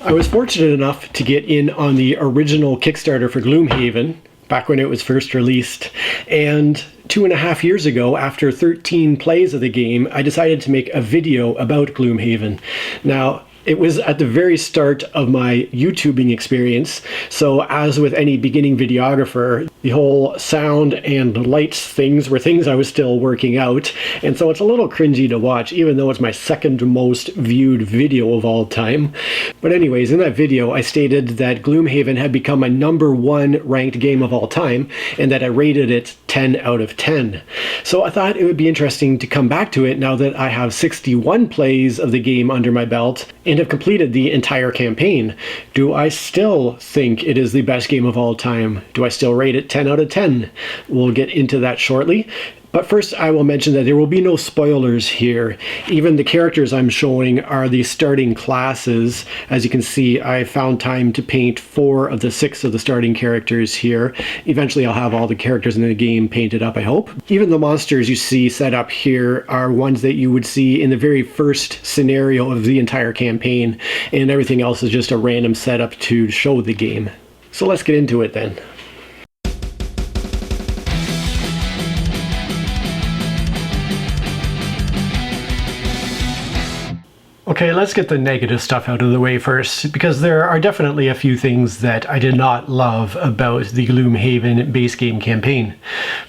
I was fortunate enough to get in on the original Kickstarter for Gloomhaven, back when it was first released, and 2.5 years ago, after 13 plays of the game, I decided to make a video about Gloomhaven. Now, it was at the very start of my YouTubing experience, so as with any beginning videographer, the whole sound and lights things were things I was still working out, and so it's a little cringy to watch, even though it's my second most viewed video of all time. But anyways, in that video, I stated that Gloomhaven had become my #1 ranked game of all time, and that I rated it 10 out of 10. So I thought it would be interesting to come back to it now that I have 61 plays of the game under my belt, and have completed the entire campaign. Do I still think it is the best game of all time? Do I still rate it 10 out of 10? We'll get into that shortly. But first, I will mention that there will be no spoilers here. Even the characters I'm showing are the starting classes. As you can see, I found time to paint 4 of the 6 of the starting characters here. Eventually, I'll have all the characters in the game painted up, I hope. Even the monsters you see set up here are ones that you would see in the very first scenario of the entire campaign, and everything else is just a random setup to show the game. So let's get into it then. Okay, let's get the negative stuff out of the way first, because there are definitely a few things that I did not love about the Gloomhaven base game campaign.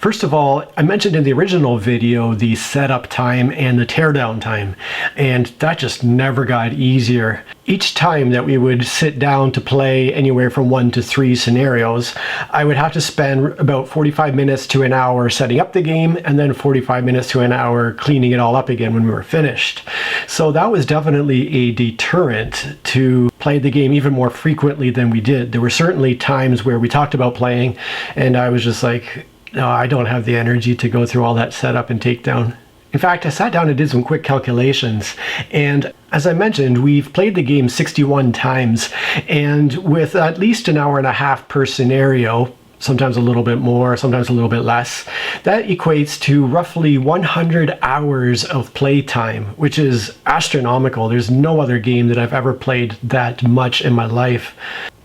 First of all, I mentioned in the original video the setup time and the teardown time, and that just never got easier. Each time that we would sit down to play anywhere from 1 to 3 scenarios, I would have to spend about 45 minutes to an hour setting up the game, and then 45 minutes to an hour cleaning it all up again when we were finished. So that was definitely a deterrent to play the game even more frequently than we did. There were certainly times where we talked about playing, and I was just like, no, I don't have the energy to go through all that setup and takedown. In fact, I sat down and did some quick calculations, and as I mentioned, we've played the game 61 times, and with at least an hour and a half per scenario, sometimes a little bit more, sometimes a little bit less, that equates to roughly 100 hours of playtime, which is astronomical. There's no other game that I've ever played that much in my life.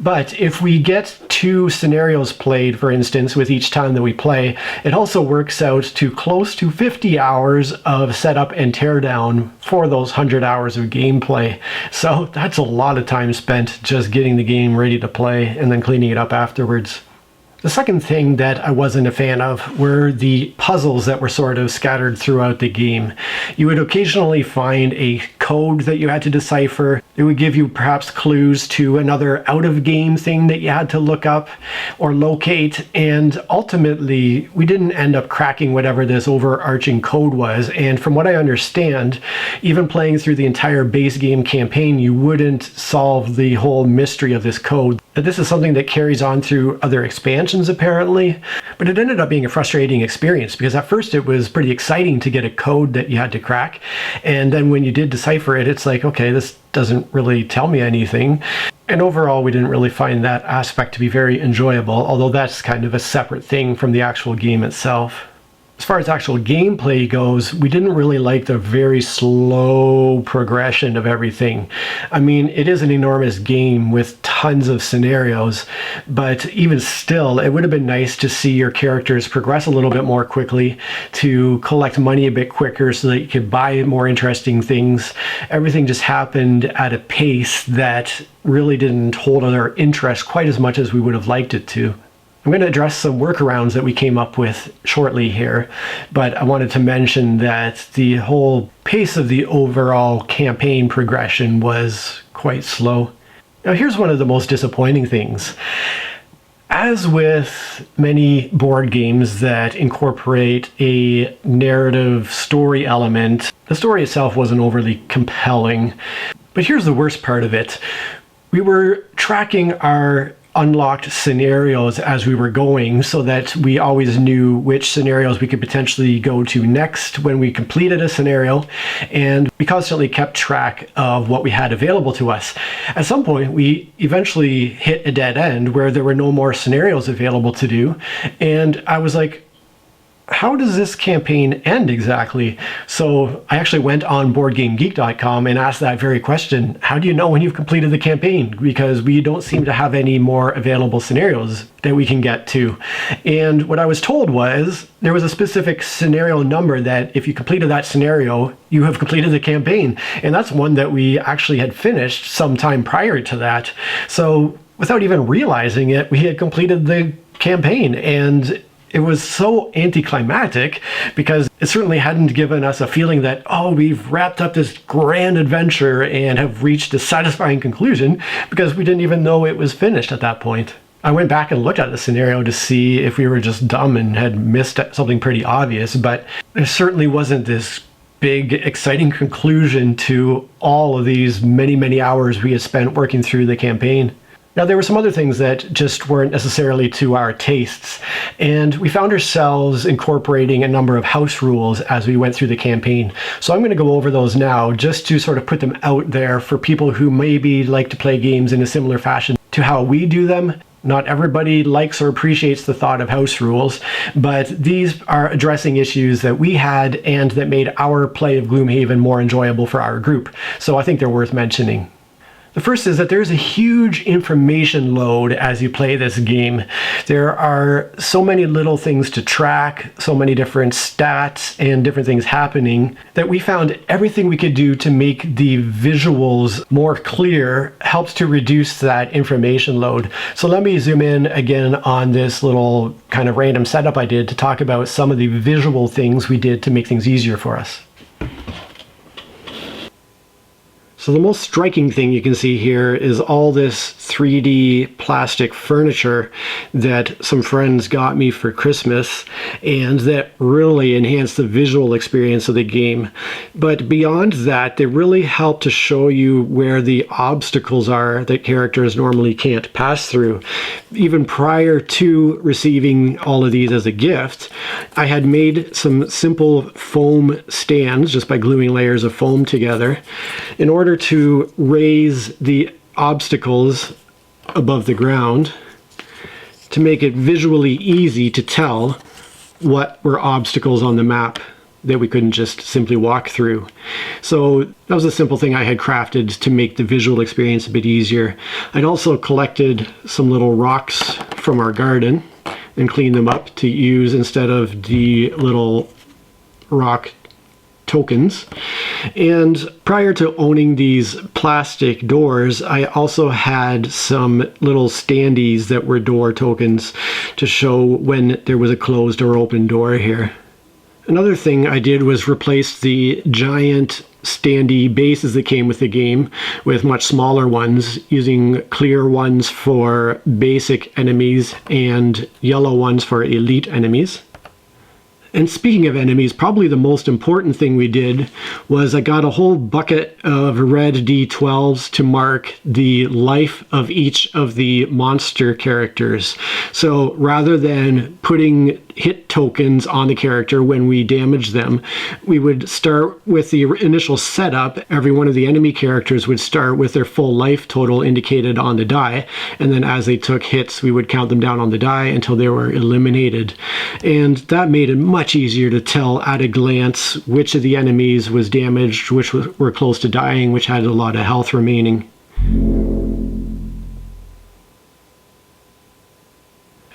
But if we get 2 scenarios played, for instance, with each time that we play, it also works out to close to 50 hours of setup and teardown for those 100 hours of gameplay. So that's a lot of time spent just getting the game ready to play and then cleaning it up afterwards. The second thing that I wasn't a fan of were the puzzles that were sort of scattered throughout the game. You would occasionally find a code that you had to decipher. It would give you perhaps clues to another out-of-game thing that you had to look up or locate, and ultimately we didn't end up cracking whatever this overarching code was. And from what I understand, even playing through the entire base game campaign, you wouldn't solve the whole mystery of this code. This is something that carries on through other expansions apparently, but it ended up being a frustrating experience because at first it was pretty exciting to get a code that you had to crack, and then when you did decipher it, it's like, okay, this doesn't really tell me anything. And overall, we didn't really find that aspect to be very enjoyable, although that's kind of a separate thing from the actual game itself. As far as actual gameplay goes, we didn't really like the very slow progression of everything. I mean, it is an enormous game with tons of scenarios, but even still, it would have been nice to see your characters progress a little bit more quickly, to collect money a bit quicker so that you could buy more interesting things. Everything just happened at a pace that really didn't hold our interest quite as much as we would have liked it to. I'm going to address some workarounds that we came up with shortly here, but I wanted to mention that the whole pace of the overall campaign progression was quite slow. Now here's one of the most disappointing things. As with many board games that incorporate a narrative story element, the story itself wasn't overly compelling. But here's the worst part of it. We were tracking our unlocked scenarios as we were going so that we always knew which scenarios we could potentially go to next when we completed a scenario, and we constantly kept track of what we had available to us. At some point we eventually hit a dead end where there were no more scenarios available to do, and I was like, how does this campaign end exactly? So I actually went on BoardGameGeek.com and asked that very question. How do you know when you've completed the campaign? Because we don't seem to have any more available scenarios that we can get to. And what I was told was there was a specific scenario number that if you completed that scenario, you have completed the campaign. And that's one that we actually had finished sometime prior to that. So without even realizing it, we had completed the campaign. And it was so anticlimactic because it certainly hadn't given us a feeling that, oh, we've wrapped up this grand adventure and have reached a satisfying conclusion, because we didn't even know it was finished at that point. I went back and looked at the scenario to see if we were just dumb and had missed something pretty obvious, but there certainly wasn't this big, exciting conclusion to all of these many, many hours we had spent working through the campaign. Now, there were some other things that just weren't necessarily to our tastes, and we found ourselves incorporating a number of house rules as we went through the campaign. So I'm going to go over those now just to sort of put them out there for people who maybe like to play games in a similar fashion to how we do them. Not everybody likes or appreciates the thought of house rules, but these are addressing issues that we had and that made our play of Gloomhaven more enjoyable for our group. So I think they're worth mentioning. The first is that there's a huge information load as you play this game. There are so many little things to track, so many different stats and different things happening, that we found everything we could do to make the visuals more clear helps to reduce that information load. So let me zoom in again on this little kind of random setup I did to talk about some of the visual things we did to make things easier for us. So the most striking thing you can see here is all this 3D plastic furniture that some friends got me for Christmas, and that really enhanced the visual experience of the game. But beyond that, they really help to show you where the obstacles are that characters normally can't pass through. Even prior to receiving all of these as a gift, I had made some simple foam stands just by gluing layers of foam together in order to raise the obstacles above the ground to make it visually easy to tell what were obstacles on the map that we couldn't just simply walk through. So that was a simple thing I had crafted to make the visual experience a bit easier. I'd also collected some little rocks from our garden and cleaned them up to use instead of the little rock tokens. And prior to owning these plastic doors, I also had some little standees that were door tokens to show when there was a closed or open door here. Another thing I did was replace the giant standee bases that came with the game with much smaller ones, using clear ones for basic enemies and yellow ones for elite enemies. And speaking of enemies, probably the most important thing we did was I got a whole bucket of red D12s to mark the life of each of the monster characters. So rather than putting hit tokens on the character when we damage them, we would start with the initial setup. Every one of the enemy characters would start with their full life total indicated on the die, and then as they took hits, we would count them down on the die until they were eliminated. And that made it much easier to tell at a glance which of the enemies was damaged, which were close to dying, which had a lot of health remaining.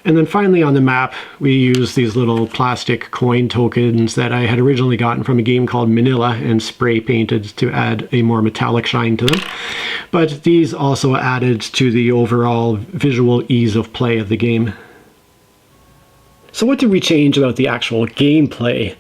And then finally on the map, we use these little plastic coin tokens that I had originally gotten from a game called Manila and spray painted to add a more metallic shine to them. But these also added to the overall visual ease of play of the game. So what did we change about the actual gameplay?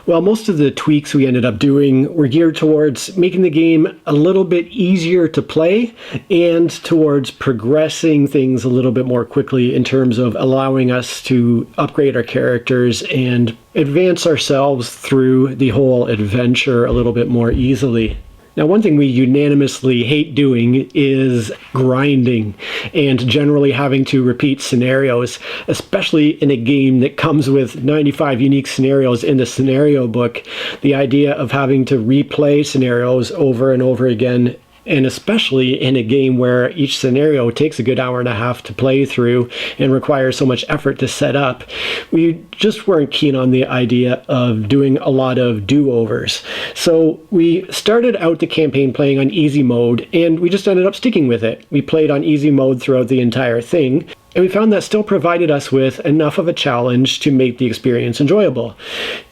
Well, most of the tweaks we ended up doing were geared towards making the game a little bit easier to play and towards progressing things a little bit more quickly in terms of allowing us to upgrade our characters and advance ourselves through the whole adventure a little bit more easily. Now, one thing we unanimously hate doing is grinding and generally having to repeat scenarios, especially in a game that comes with 95 unique scenarios in the scenario book. The idea of having to replay scenarios over and over again And especially in a game where each scenario takes a good hour and a half to play through and requires so much effort to set up, we just weren't keen on the idea of doing a lot of do-overs. So we started out the campaign playing on easy mode, and we just ended up sticking with it. We played on easy mode throughout the entire thing, and we found that still provided us with enough of a challenge to make the experience enjoyable.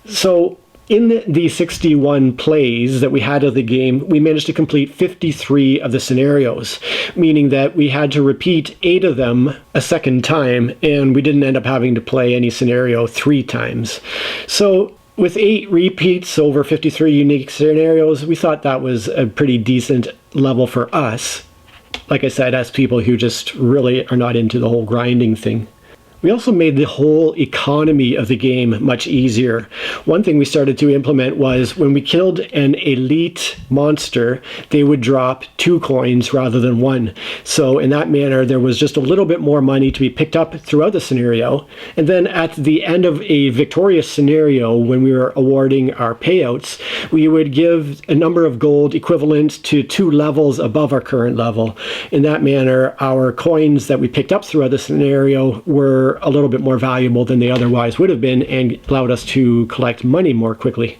So in the 61 plays that we had of the game, we managed to complete 53 of the scenarios, meaning that we had to repeat 8 of them a second time, and we didn't end up having to play any scenario 3 times. So with 8 repeats over 53 unique scenarios, we thought that was a pretty decent level for us. Like I said, as people who just really are not into the whole grinding thing. We also made the whole economy of the game much easier. One thing we started to implement was when we killed an elite monster, they would drop 2 coins rather than 1. So in that manner, there was just a little bit more money to be picked up throughout the scenario. And then at the end of a victorious scenario, when we were awarding our payouts, we would give a number of gold equivalent to 2 levels above our current level. In that manner, our coins that we picked up throughout the scenario were a little bit more valuable than they otherwise would have been, and allowed us to collect money more quickly.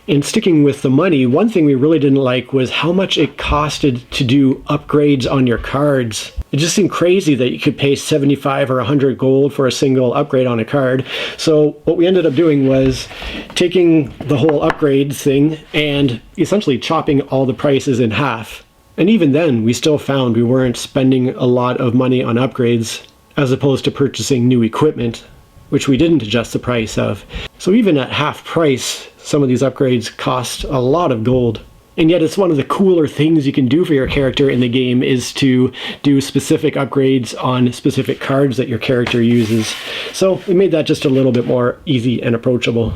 In sticking with the money, one thing we really didn't like was how much it costed to do upgrades on your cards. It just seemed crazy that you could pay 75 or 100 gold for a single upgrade on a card. So what we ended up doing was taking the whole upgrade thing and essentially chopping all the prices in half. And even then, we still found we weren't spending a lot of money on upgrades, as opposed to purchasing new equipment, which we didn't adjust the price of. So even at half price, some of these upgrades cost a lot of gold. And yet it's one of the cooler things you can do for your character in the game is to do specific upgrades on specific cards that your character uses. So we made that just a little bit more easy and approachable.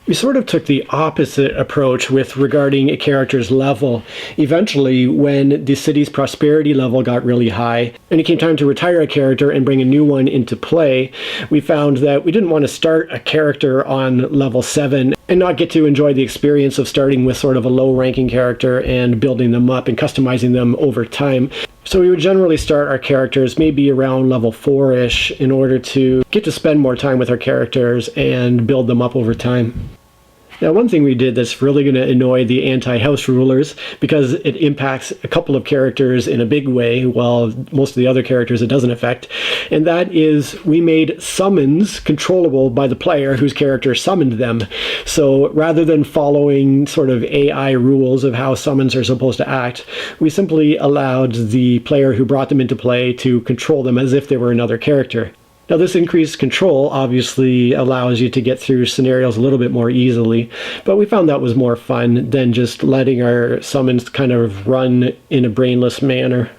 We sort of took the opposite approach with regarding a character's level. Eventually, when the city's prosperity level got really high, and it came time to retire a character and bring a new one into play, we found that we didn't want to start a character on level 7 and not get to enjoy the experience of starting with sort of a low-ranking character and building them up and customizing them over time. So we would generally start our characters maybe around level 4-ish in order to get to spend more time with our characters and build them up over time. Now, one thing we did that's really going to annoy the anti-house rulers, because it impacts a couple of characters in a big way, while most of the other characters it doesn't affect, and that is we made summons controllable by the player whose character summoned them. So rather than following sort of AI rules of how summons are supposed to act, we simply allowed the player who brought them into play to control them as if they were another character. Now, this increased control obviously allows you to get through scenarios a little bit more easily, but we found that was more fun than just letting our summons kind of run in a brainless manner.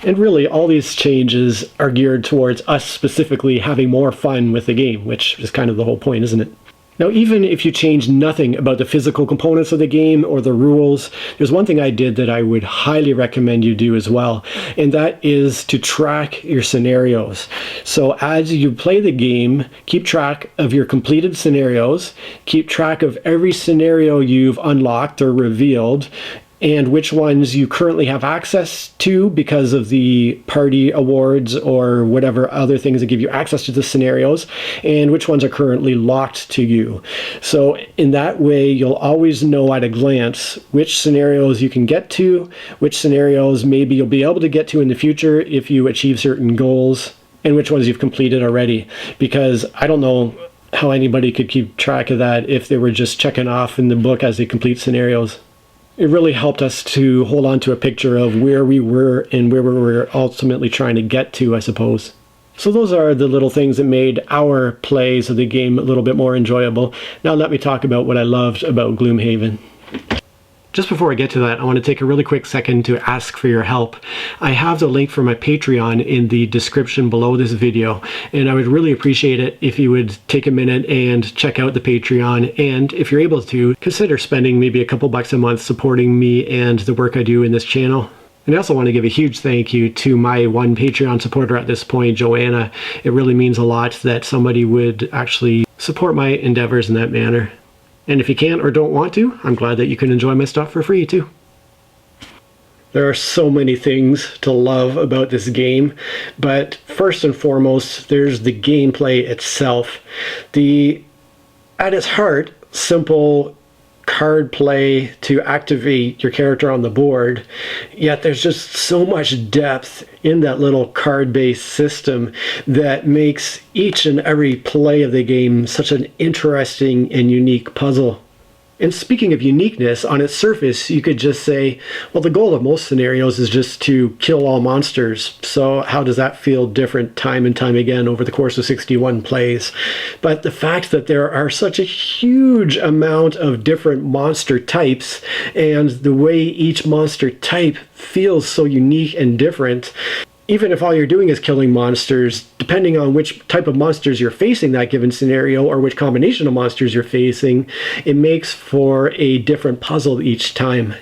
And really, all these changes are geared towards us specifically having more fun with the game, which is kind of the whole point, isn't it? Now, even if you change nothing about the physical components of the game or the rules, there's one thing I did that I would highly recommend you do as well, and that is to track your scenarios. So as you play the game, keep track of your completed scenarios, keep track of every scenario you've unlocked or revealed, and which ones you currently have access to because of the party awards or whatever other things that give you access to the scenarios, and which ones are currently locked to you. So in that way, you'll always know at a glance which scenarios you can get to, which scenarios maybe you'll be able to get to in the future if you achieve certain goals, and which ones you've completed already. Because I don't know how anybody could keep track of that if they were just checking off in the book as they complete scenarios. It really helped us to hold on to a picture of where we were and where we were ultimately trying to get to, I suppose. So those are the little things that made our plays of the game a little bit more enjoyable. Now let me talk about what I loved about Gloomhaven. Just before I get to that, I want to take a really quick second to ask for your help. I have the link for my Patreon in the description below this video, and I would really appreciate it if you would take a minute and check out the Patreon, and if you're able to, consider spending maybe a couple bucks a month supporting me and the work I do in this channel. And I also want to give a huge thank you to my one Patreon supporter at this point, Joanna. It really means a lot that somebody would actually support my endeavors in that manner. And if you can't or don't want to, I'm glad that you can enjoy my stuff for free too. There are so many things to love about this game, but first and foremost, there's the gameplay itself. At its heart, simple card play to activate your character on the board, yet there's just so much depth in that little card-based system that makes each and every play of the game such an interesting and unique puzzle. And speaking of uniqueness, on its surface, you could just say, well, the goal of most scenarios is just to kill all monsters. So how does that feel different time and time again over the course of 61 plays? But the fact that there are such a huge amount of different monster types, and the way each monster type feels so unique and different, even if all you're doing is killing monsters, depending on which type of monsters you're facing that given scenario or which combination of monsters you're facing, it makes for a different puzzle each time.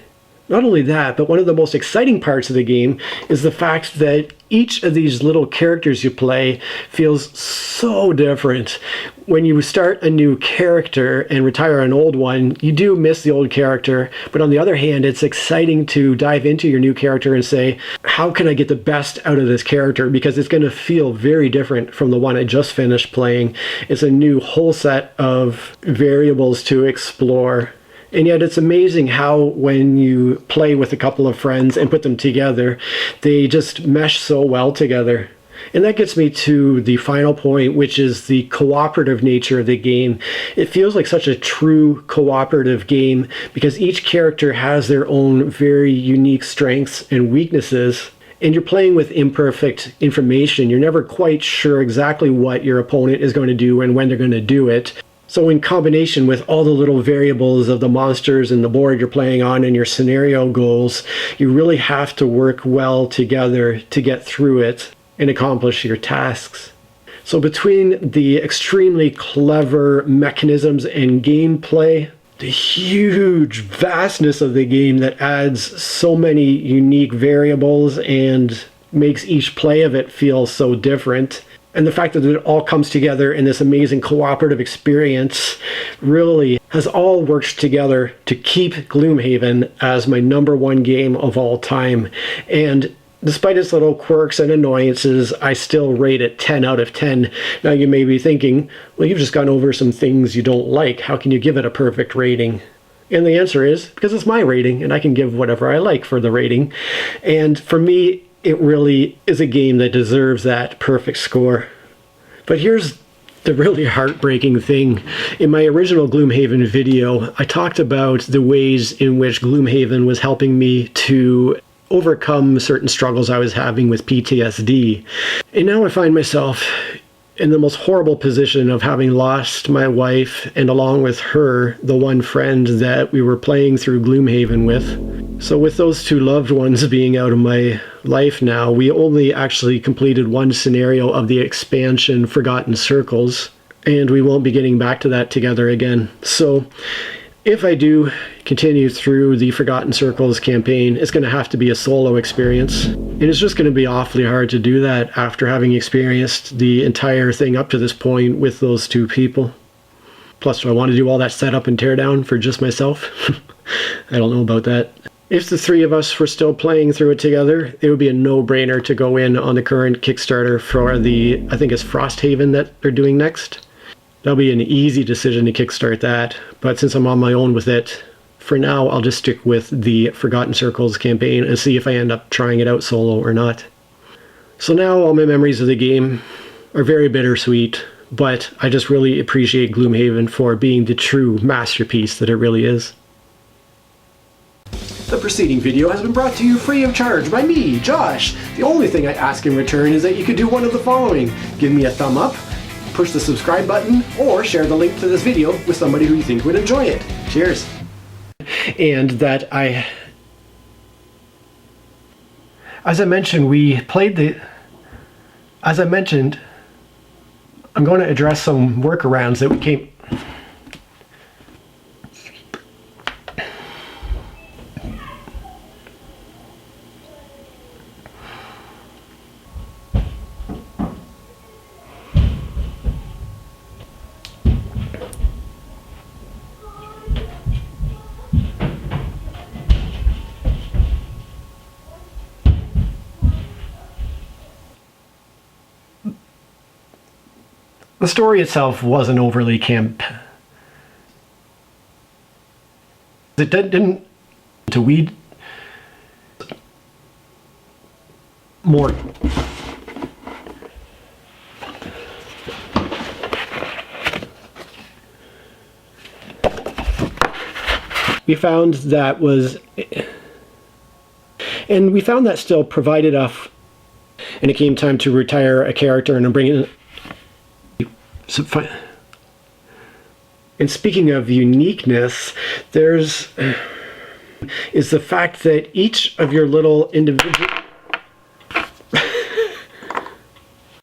Not only that, but one of the most exciting parts of the game is the fact that each of these little characters you play feels so different. When you start a new character and retire an old one, you do miss the old character, but on the other hand, it's exciting to dive into your new character and say, how can I get the best out of this character? Because it's going to feel very different from the one I just finished playing. It's a new whole set of variables to explore. And yet it's amazing how when you play with a couple of friends and put them together, they just mesh so well together. And that gets me to the final point, which is the cooperative nature of the game. It feels like such a true cooperative game because each character has their own very unique strengths and weaknesses. And you're playing with imperfect information. You're never quite sure exactly what your opponent is going to do and when they're going to do it. So in combination with all the little variables of the monsters and the board you're playing on and your scenario goals, you really have to work well together to get through it and accomplish your tasks. So between the extremely clever mechanisms and gameplay, the huge vastness of the game that adds so many unique variables and makes each play of it feel so different, and the fact that it all comes together in this amazing cooperative experience really has all worked together to keep Gloomhaven as my #1 game of all time. And despite its little quirks and annoyances, I still rate it 10 out of 10. Now you may be thinking, well, you've just gone over some things you don't like. How can you give it a perfect rating? And the answer is, because it's my rating, and I can give whatever I like for the rating. And for me, it really is a game that deserves that perfect score. But here's the really heartbreaking thing. In my original Gloomhaven video, I talked about the ways in which Gloomhaven was helping me to overcome certain struggles I was having with PTSD. And now I find myself in the most horrible position of having lost my wife, and along with her, the one friend that we were playing through Gloomhaven with. So with those two loved ones being out of my life now, we only actually completed one scenario of the expansion Forgotten Circles, and we won't be getting back to that together again. So if I do continue through the Forgotten Circles campaign, it's going to have to be a solo experience. And it's just going to be awfully hard to do that after having experienced the entire thing up to this point with those two people. Plus, do I want to do all that setup and teardown for just myself? I don't know about that. If the three of us were still playing through it together, it would be a no-brainer to go in on the current Kickstarter for the, I think it's Frosthaven that they're doing next. That'll be an easy decision to kickstart that, but since I'm on my own with it, for now I'll just stick with the Forgotten Circles campaign and see if I end up trying it out solo or not. So now all my memories of the game are very bittersweet, but I just really appreciate Gloomhaven for being the true masterpiece that it really is. The preceding video has been brought to you free of charge by me, Josh. The only thing I ask in return is that you could do one of the following: give me a thumb up, push the subscribe button, or share the link to this video with somebody who you think would enjoy it. Cheers. And that as I mentioned, I'm going to address some workarounds that we came. The story itself wasn't overly it didn't to weed more. We found that still provided enough, and it came time to retire a character and bring in. And speaking of uniqueness, is the fact that each of your little individual